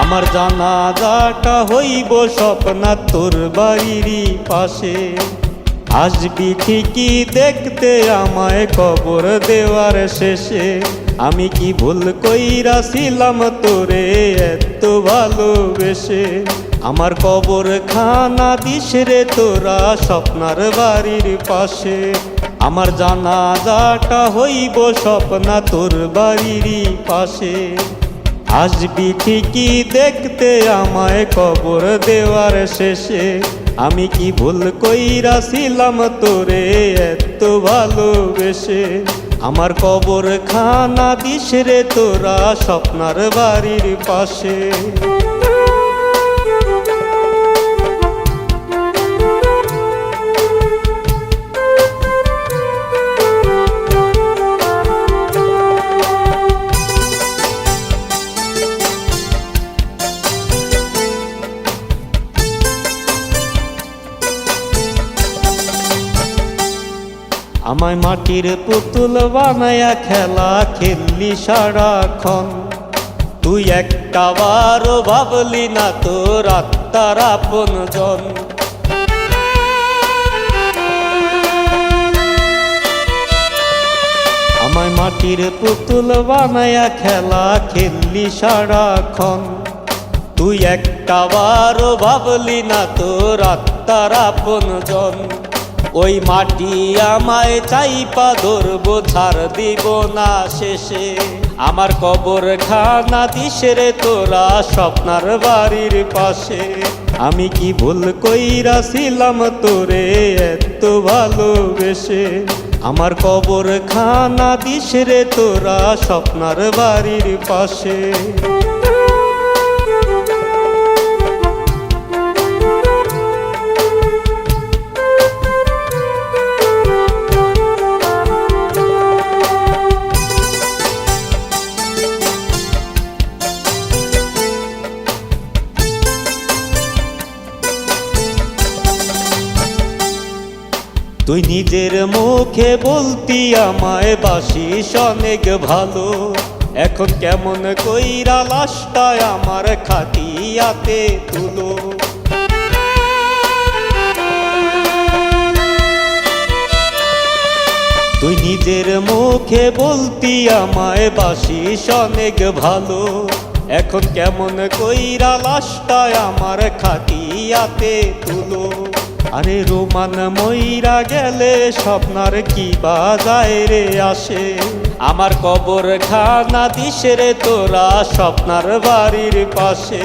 আমার জানাজাটা হইব স্বপ্না তোর বাড়িরই পাশে। আসবি ঠিকই দেখতে আমায় কবর দেওয়ার শেষে। আমি কি ভুল কইরাছিলাম তোরে এত ভালোবেসে। আমার কবর খানা দিস রে তোরা স্বপ্নার বাড়ির পাশে। আমার জানাজাটা হইব স্বপ্না তোর বাড়িরই পাশে। আসবি ঠিকই দেখতে আমায় কবর দেওয়ার শেষে। আমি কি ভুল কইরাছিলাম তোরে এত ভালোবেসে। আমার কবর খানা দিস রে তোরা স্বপ্নার বাড়ির পাশে। আমায় মাটির পুতুল বানায়া খেলা খেললি সারাক্ষণ। তুই একটা বারও ভাবলি না তোর আত্মার আপনজন। আমায় মাটির পুতুল বানায়া খেলা খেললি সারাক্ষণ। তুই একটা বারও ভাবলি না তোর আত্মার আপনজন। ওই মাটি আমায় চাইপা ধরবো ছাড় দিব না শেষে। আমার কবর খানা দিস রে তোরা স্বপ্নার বাড়ির পাশে। আমি কি ভুল কইরাছিলাম তোরে এত ভালোবেসে। আমার কবর খানা দিস রে তোরা স্বপ্নার বাড়ির পাশে। তুই নিজের মুখে বলতি আমায় বাসিস অনেক ভালো। এখন কেমন কইরা লাশটা আমার খাটিয়াতে তুলো। তুই নিজের মুখে বলতি আমায় বাসিস অনেক ভালো। এখন কেমন কইরা লাশটা আমার খাটিয়াতে তুলো। আরে রোমান মইরা গেলে স্বপ্নার কি বাজায় রে আসে। আমার কবর খানা দিস রে তোরা স্বপ্নার বাড়ির পাশে।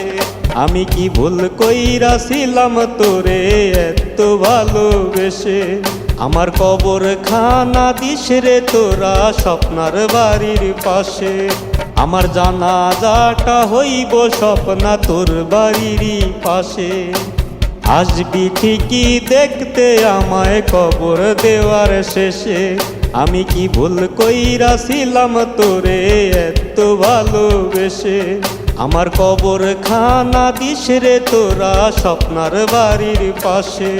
আমি কি ভুল কইরাছিলাম তোরে এত ভালোবেসে। আমার কবর খানা দিস রে তোরা স্বপ্নার বাড়ির পাশে। আমার জানাজাটা হইব স্বপ্না তোর বাড়িরই পাশে। আসবি ঠিকই দেখতে আমায় কবর দেওয়ার শেষে। আমি কি ভুল কইরাছিলাম তোরে এত ভালোবেসে। আমার কবর খানা দিস রে তোরা স্বপ্নার বাড়ির পাশে।